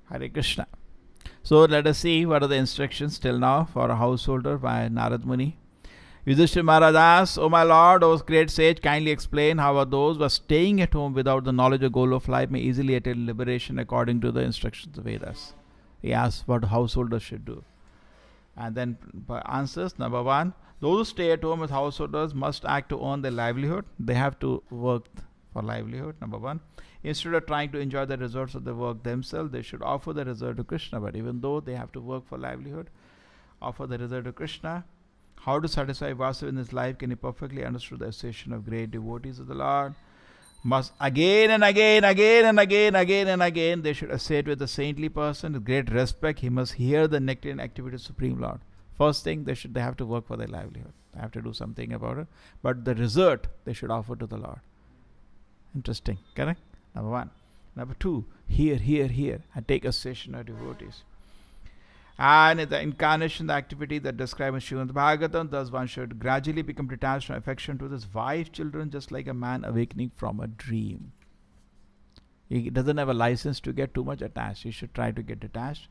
Hare Krishna. So let us see what are the instructions till now for a householder by Narad Muni. Yudhishthira Maharaj asks, O my Lord, O great sage, kindly explain how those who are staying at home without the knowledge or goal of life may easily attain liberation according to the instructions of Vedas. He asks what householders should do. And then answers, number one, those who stay at home as householders must act to earn their livelihood. They have to work for livelihood, number one. Instead of trying to enjoy the results of the work themselves, they should offer the result to Krishna. But even though they have to work for livelihood, offer the result to Krishna. How to satisfy Vasudeva in his life can be perfectly understood the association of great devotees of the Lord. Must again and again, they should associate with the saintly person with great respect. He must hear the nectarian activity of Supreme Lord. First thing, they have to work for their livelihood. They have to do something about it. But the result they should offer to the Lord. Interesting, correct? Number one. Number two, hear, and take association of devotees. And in the incarnation, the activity that described in Srimad Bhagavatam, thus one should gradually become detached from affection to his wife, children, just like a man awakening from a dream. He doesn't have a license to get too much attached. He should try to get detached.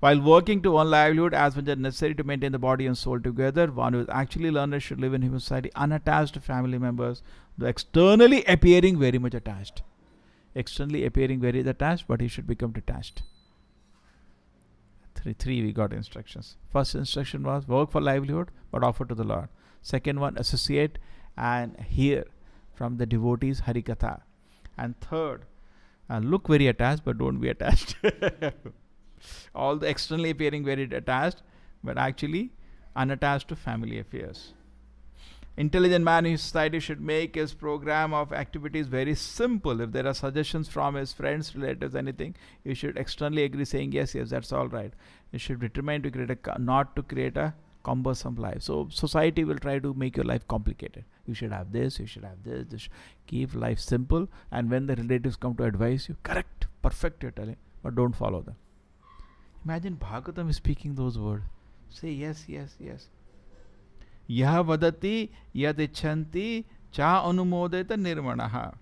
While working to earn livelihood as much as necessary to maintain the body and soul together, one who is actually learned should live in human society unattached to family members, though externally appearing very much attached. Externally appearing very attached, but he should become detached. Three we got instructions. First instruction was work for livelihood, but offer to the Lord. Second one, associate and hear from the devotees Harikatha. And third, look very attached, but don't be attached. All the externally appearing very attached, but actually unattached to family affairs. Intelligent man in society should make his program of activities very simple. If there are suggestions from his friends, relatives, anything, you should externally agree, saying yes, that's all right. You should determine to not to create a cumbersome life. So society will try to make your life complicated. You should have this, you should have this. Keep life simple, and when the relatives come to advise you, correct, perfect, you're telling, but don't follow them. Imagine Bhagavatam is speaking those words. Say yes. Yah vadati yad icchanti cha anumodeta nirmanaha.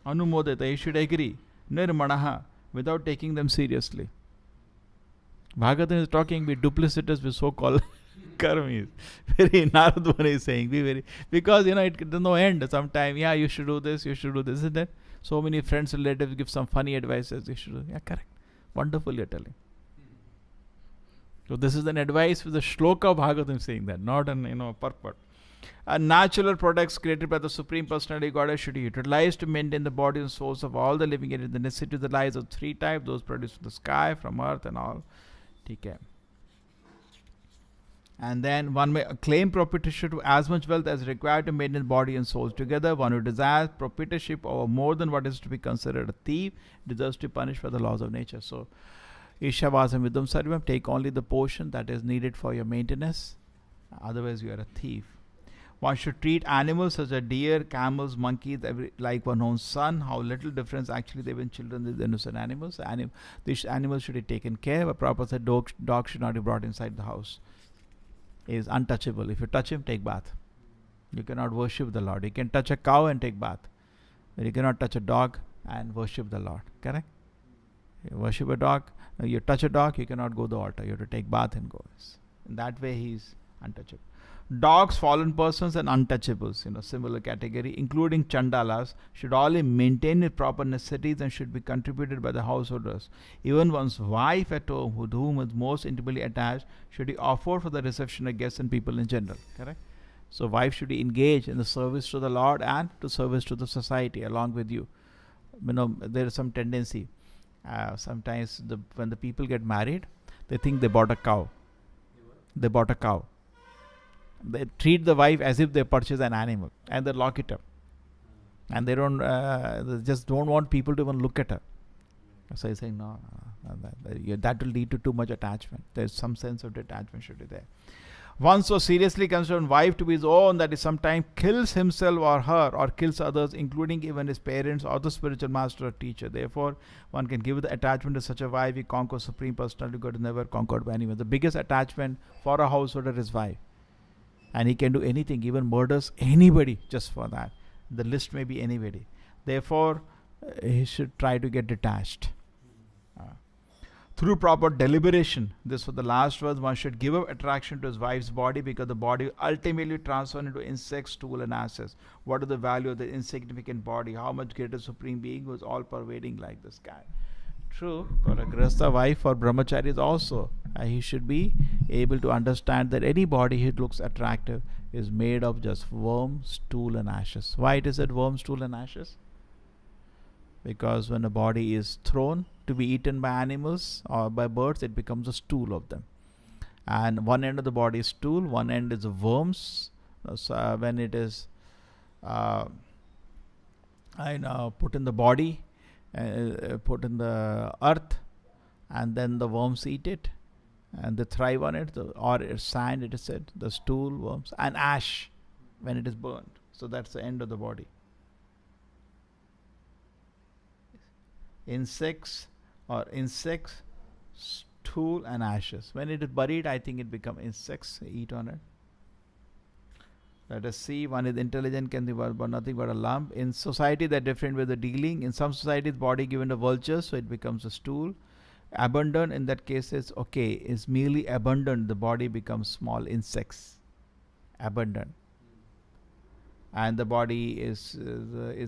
Anumodeta, you should agree. Nirmanaha, without taking them seriously. Bhagavatam is talking, be duplicitous with so-called karmis. Very Narad Muni is saying, be very, because there's no end. Sometime, you should do this, isn't it? So many friends, relatives give some funny advices. You should do, correct. Wonderful, you're telling. So this is an advice with the shloka of Bhagavatam saying that, not an purport. Natural products created by the Supreme Personality Goddess should be utilized to maintain the body and souls of all the living entities. The necessity of the lives of three types, those produced from the sky, from earth and all. Okay. And then one may claim proprietorship to as much wealth as required to maintain body and souls together. One who desires proprietorship over more than what is to be considered a thief deserves to be punished for the laws of nature. So, Ishavasam Vidam Sarvam, take only the portion that is needed for your maintenance. Otherwise, you are a thief. One should treat animals such as deer, camels, monkeys like one's own son. How little difference actually they when children with innocent animals. These animals should be taken care of. A proper said dog should not be brought inside the house. He is untouchable. If you touch him, take bath. You cannot worship the Lord. You can touch a cow and take bath. But you cannot touch a dog and worship the Lord. Correct? You worship a dog. You touch a dog, you cannot go to the altar. You have to take bath and go. In that way, he is untouchable. Dogs, fallen persons, and untouchables, similar category, including chandalas, should all maintain its proper necessities and should be contributed by the householders. Even one's wife at home, with whom is most intimately attached, should be offered for the reception of guests and people in general. Correct? So, wife should be engaged in the service to the Lord and to service to the society along with you. There is some tendency. Sometimes when the people get married, they think they bought a cow. They bought a cow. They treat the wife as if they purchase an animal and they lock it up. And they just don't want people to even look at her. So he's saying, no, that will lead to too much attachment. There's some sense of detachment should be there. One so seriously concerned wife to be his own that he sometimes kills himself or her or kills others, including even his parents or the spiritual master or teacher. Therefore, one can give the attachment to such a wife. He conquers Supreme Personality. God is never conquered by anyone. The biggest attachment for a householder is wife. And he can do anything, even murders anybody just for that. The list may be anybody. Therefore, he should try to get detached. Through proper deliberation, this was the last verse, one should give up attraction to his wife's body because the body ultimately transforms into insect, stool and ashes. What is the value of the insignificant body? How much greater Supreme Being was all pervading like the sky? True, for a Grihastha wife or brahmacharis also, he should be able to understand that any body he looks attractive is made of just worm, stool and ashes. Why it is said worm, stool and ashes? Because when a body is thrown to be eaten by animals or by birds, it becomes a stool of them. And one end of the body is stool, one end is worms. So when it is put in the body, put in the earth, and then the worms eat it, and they thrive on it, or sand, it is said, the stool, worms, and ash when it is burned. So that's the end of the body. Insects, stool and ashes. When it is buried, I think it becomes insects, eat on it. Let us see, one is intelligent, can be but nothing but a lump. In society, they're different with the dealing. In some societies, body given to vultures, so it becomes a stool. Abundant in that case is okay, is merely abundant, the body becomes small insects. Abundant. And the body is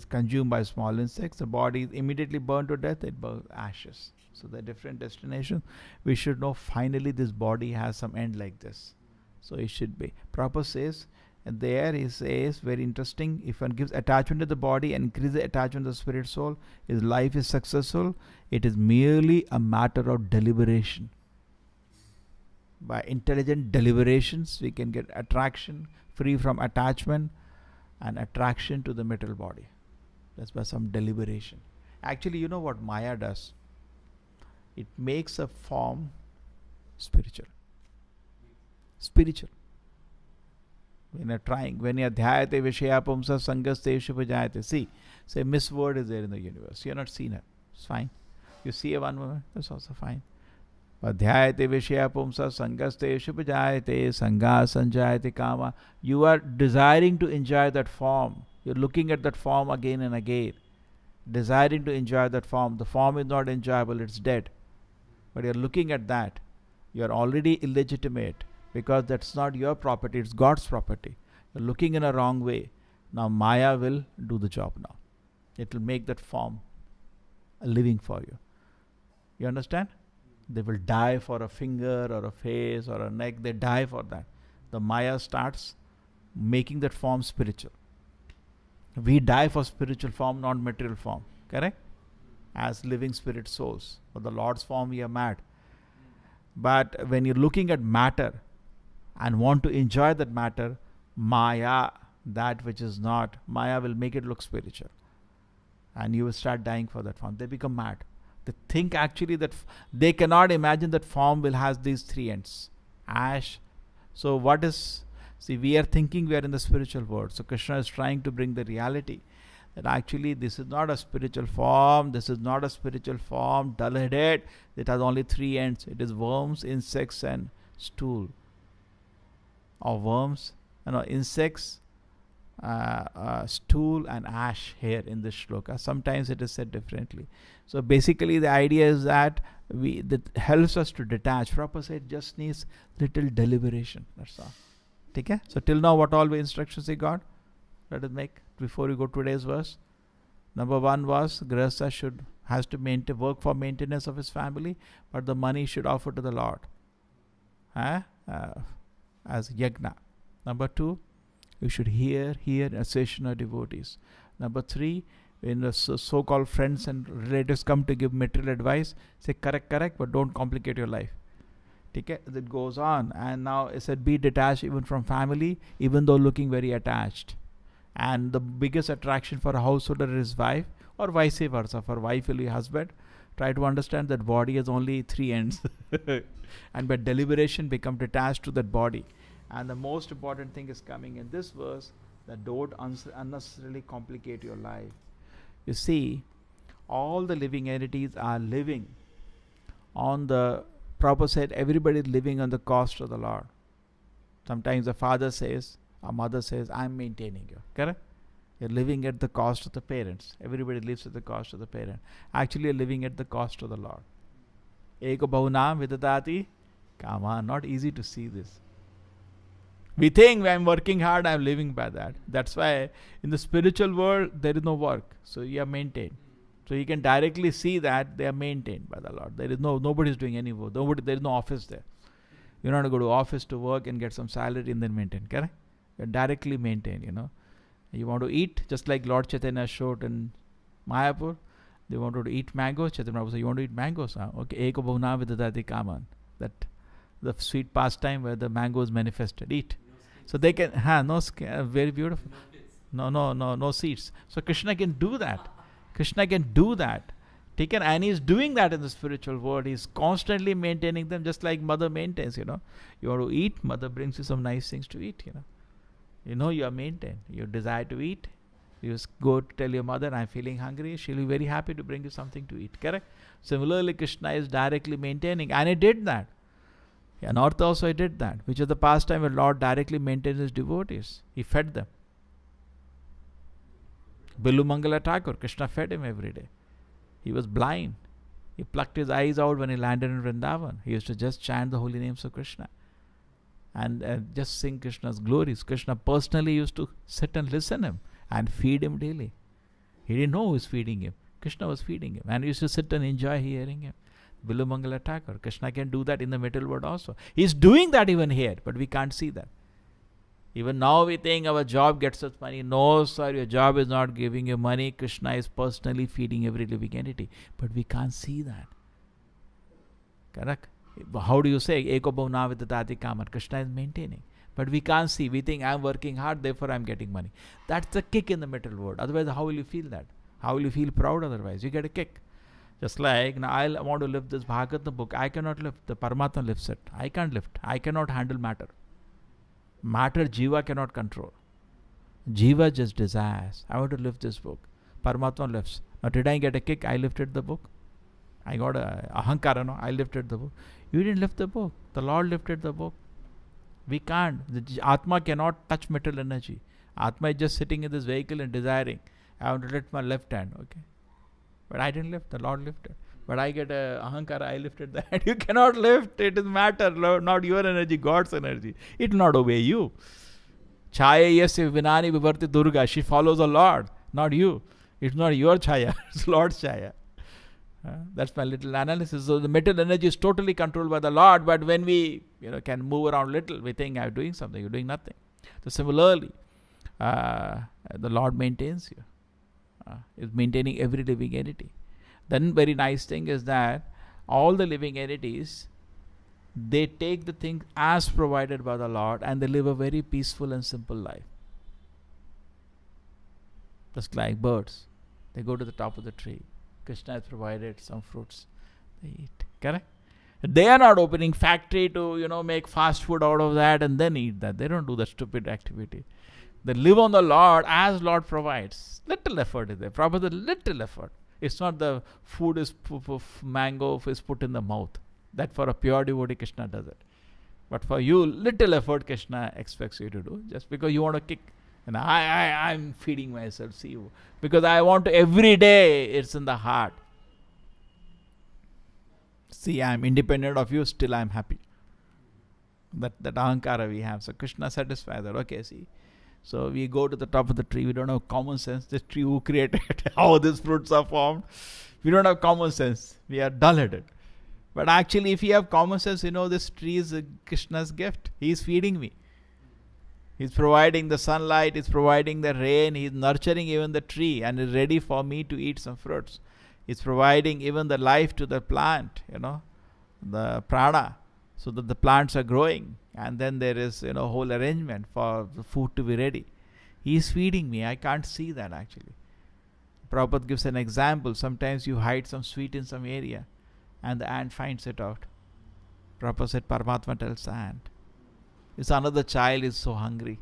consumed by small insects. The body is immediately burned to death, it burns ashes. So the different destination, we should know finally this body has some end like this. So it should be. Prabhupada says, and there he says, very interesting, if one gives attachment to the body and increases the attachment to the spirit soul, his life is successful. It is merely a matter of deliberation. By intelligent deliberations, we can get attraction, free from attachment and attraction to the material body. That's by some deliberation. Actually, you know what Maya does? It makes a form spiritual. Spiritual. When you're trying, when you're dhyayate vishaya pumsa sangaste shubhajayate. See, say Miss Word is there in the universe. You're not seen her. It's fine. You see a one woman, that's also fine. But dhyayate vishaya pumsa sangaste shubhajayate sangha sanjayate kama. You are desiring to enjoy that form. You're looking at that form again and again. Desiring to enjoy that form. The form is not enjoyable, it's dead. But you're looking at that. You're already illegitimate. Because that's not your property, it's God's property. You're looking in a wrong way. Now Maya will do the job now. It will make that form a living for you. You understand? They will die for a finger or a face or a neck. They die for that. The Maya starts making that form spiritual. We die for spiritual form, not material form. Correct? As living spirit souls. For the Lord's form we are mad. But when you're looking at matter, and want to enjoy that matter, Maya, that which is not, Maya will make it look spiritual. And you will start dying for that form. They become mad. They think actually that they cannot imagine that form will have these three ends. Ash. So what is, see, we are thinking we are in the spiritual world. So Krishna is trying to bring the reality that actually this is not a spiritual form, this is not a spiritual form, dull-headed. It has only three ends. It is worms, insects and stool. Or worms, insects, stool and ash here in this shloka. Sometimes it is said differently. So basically the idea is that that helps us to detach. Prabhupada said just needs little deliberation. That's all. Okay? So till now what all the instructions he got? Let us make before we go to today's verse. Number one was Grihastha has to work for maintenance of his family, but the money should offer to the Lord. As yajna. Number two, you should hear association of devotees. Number three, when the so-called friends and relatives come to give material advice, say correct, but don't complicate your life. Okay? It goes on, and now it said be detached even from family, even though looking very attached. And the biggest attraction for a householder is wife, or vice versa. For wife will be husband. Try to understand that body has only three ends. And by deliberation become detached to that body. And the most important thing is coming in this verse, that don't unnecessarily complicate your life. You see, all the living entities are living on the, Prabhupada said, everybody is living on the cost of the Lord. Sometimes a father says, a mother says, I'm maintaining you. Correct? You're living at the cost of the parents. Everybody lives at the cost of the parent. Actually, you're living at the cost of the Lord. Eko bahunam vidadati kama. Not easy to see this. We think I'm working hard, I'm living by that. That's why in the spiritual world, there is no work. So you are maintained. So you can directly see that they are maintained by the Lord. There is nobody is doing any work. There is no office there. You're not going to go to office to work and get some salary and then maintain. Correct? You're directly maintained, You want to eat, just like Lord Chaitanya showed in Mayapur. They wanted to eat mangoes. Chaitanya Prabhu said, you want to eat mangoes? Okay, eko bahuna vidadati kaman. That the sweet pastime where the mango is manifested. Eat. So they can, very beautiful. No seeds. So Krishna can do that. Krishna can do that. And he's doing that in the spiritual world. He's constantly maintaining them, just like mother maintains, You want to eat, mother brings you some nice things to eat, you are maintained. You desire to eat. You just go to tell your mother, I'm feeling hungry. She'll be very happy to bring you something to eat. Correct? Similarly, Krishna is directly maintaining. And he did that. Yeah, North also he did that. Which is the pastime where Lord directly maintains his devotees. He fed them. Bilu Mangala Thakur, Krishna fed him every day. He was blind. He plucked his eyes out when he landed in Vrindavan. He used to just chant the holy names of Krishna and just sing Krishna's glories. Krishna personally used to sit and listen to him and feed him daily. He didn't know who was feeding him. Krishna was feeding him, and he used to sit and enjoy hearing him. Bilumangala Thakur. Krishna can do that in the middle world also. He's doing that even here, but we can't see that. Even now we think our job gets us money. No, sir, your job is not giving you money. Krishna is personally feeding every living entity. But we can't see that. Correct? How do you say, Eko bhavna vidadati kaman? Krishna is maintaining. But we can't see. We think I'm working hard, therefore I'm getting money. That's the kick in the middle world. Otherwise, how will you feel that? How will you feel proud otherwise? You get a kick. Just like, now I want to lift this Bhagavatam book. I cannot lift. The Paramatma lifts it. I can't lift. I cannot handle matter. Matter Jiva cannot control. Jiva just desires. I want to lift this book. Paramatma lifts. Now did I get a kick? I lifted the book. I got a ahankara, no? I lifted the book. You didn't lift the book. The Lord lifted the book. We can't. The Atma cannot touch mental energy. Atma is just sitting in this vehicle and desiring. I want to lift my left hand. Okay. But I didn't lift. The Lord lifted. But I get a ahankara, I lifted the hand. You cannot lift. It is matter, not your energy, God's energy. It will not obey you. Chaya yasya vinani vivarti Durga. She follows the Lord, not you. It's not your chaya, it's Lord's chaya. That's my little analysis. So the mental energy is totally controlled by the Lord, but when we can move around little, we think I'm doing something, you're doing nothing. So similarly, the Lord maintains you. Is maintaining every living entity. Then very nice thing is that all the living entities, they take the things as provided by the Lord and they live a very peaceful and simple life. Just like birds. They go to the top of the tree. Krishna has provided some fruits. They eat. Correct? They are not opening factory to, make fast food out of that and then eat that. They don't do that stupid activity. They live on the Lord as Lord provides. Little effort is there. Probably little effort. It's not the food is mango is put in the mouth. That for a pure devotee, Krishna does it. But for you, little effort Krishna expects you to do. Just because you want to kick. And I'm feeding myself. See you. Because I want to every day. It's in the heart. See, I'm independent of you. Still I'm happy. That ahankara we have. So Krishna satisfies that. Okay, see. So we go to the top of the tree. We don't have common sense. This tree who created how these fruits are formed. We don't have common sense. We are dull-headed. But actually, if you have common sense, this tree is Krishna's gift. He is feeding me. He's providing the sunlight. He's providing the rain. He's nurturing even the tree and is ready for me to eat some fruits. He's providing even the life to the plant, the prana, so that the plants are growing. And then there is, whole arrangement for the food to be ready. He is feeding me. I can't see that actually. Prabhupada gives an example. Sometimes you hide some sweet in some area and the ant finds it out. Prabhupada said, Paramatma tells the ant. It's another child is so hungry.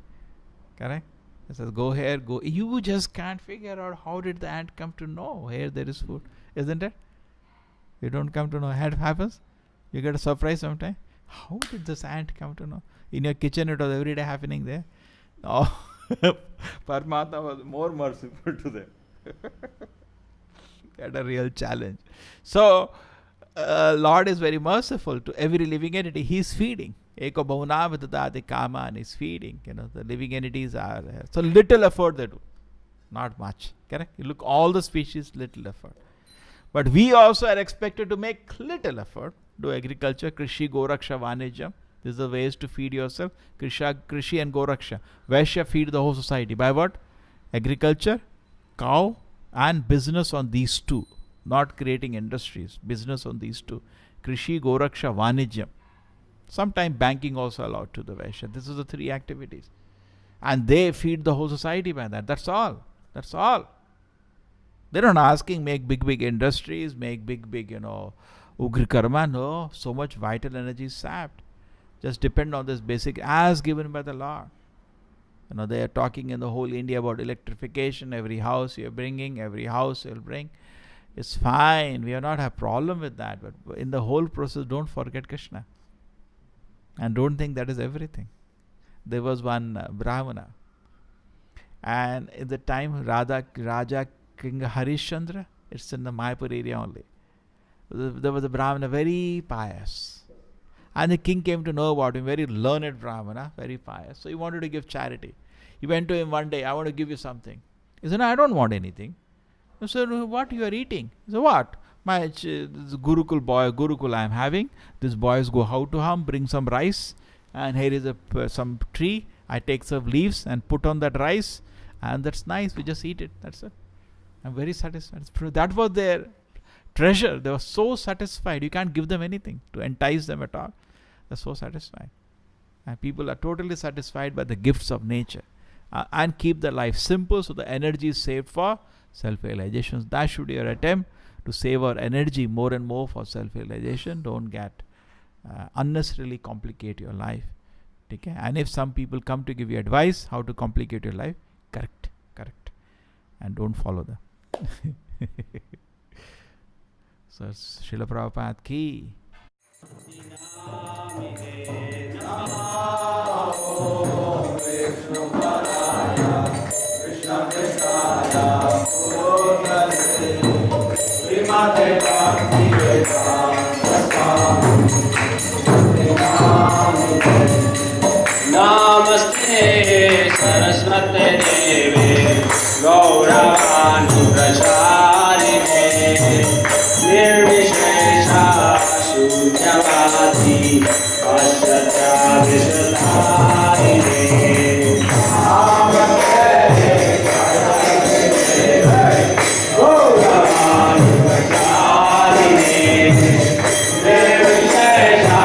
Correct? He says, go here, go. You just can't figure out how did the ant come to know here there is food. Isn't it? You don't come to know. It happens. You get a surprise sometime. How did this ant come to know? In your kitchen, it was every day happening there. Oh, Paramatma was more merciful to them. They had a real challenge. So, Lord is very merciful to every living entity. He is feeding. Eko bhavana vidadati kaman is feeding. The living entities are there. So, little effort they do. Not much. Correct? You look all the species, little effort. But we also are expected to make little effort. Do agriculture, Krishi, Goraksha, Vanijam. This is the ways to feed yourself. Krishi and Goraksha. Vaishya feed the whole society. By what? Agriculture, cow, and business on these two. Not creating industries. Business on these two. Krishi, Goraksha, Vanijam. Sometimes banking also allowed to the Vaishya. This is the three activities. And they feed the whole society by that. That's all. That's all. They're not asking make big industries, make big, Ugri karma. No, so much vital energy is sapped. Just depend on this basic as given by the Lord. They are talking in the whole India about electrification. Every house you're bringing, every house you'll bring. It's fine. We do not have problem with that. But in the whole process, don't forget Krishna. And don't think that is everything. There was one Brahmana. And in the time Raja King Harishchandra, it's in the Mayapur area only. There was a Brahmana, very pious. And the king came to know about him, very learned Brahmana, very pious. So he wanted to give charity. He went to him one day, I want to give you something. He said, no, I don't want anything. He said, what you are eating? He said, what? My this Gurukul I am having. These boys go how to harm, bring some rice, and here is some tree. I take some leaves and put on that rice, and that's nice. We just eat it. That's it. I'm very satisfied. That was their treasure. They were so satisfied. You can't give them anything to entice them at all. They're so satisfied. And people are totally satisfied by the gifts of nature, and keep their life simple so the energy is saved for self-realization. That should be your attempt, to save our energy more and more for self-realization. Don't get unnecessarily complicate your life. Okay? And if some people come to give you advice how to complicate your life, correct. And don't follow them. So Srila Prabhupada ki. Namaste Saraswate Devi Gauravani Pracharine Nirvishesha Shunyavati Paschatya Vishadharine Namaste Saraswate Devi Gauravani Pracharine Nirvishesha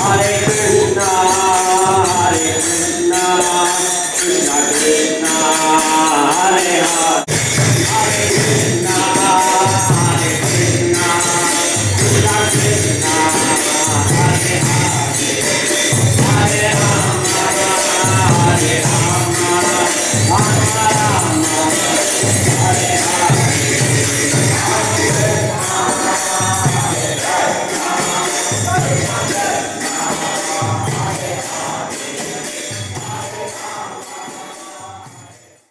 Hare Krishna, Hare Krishna,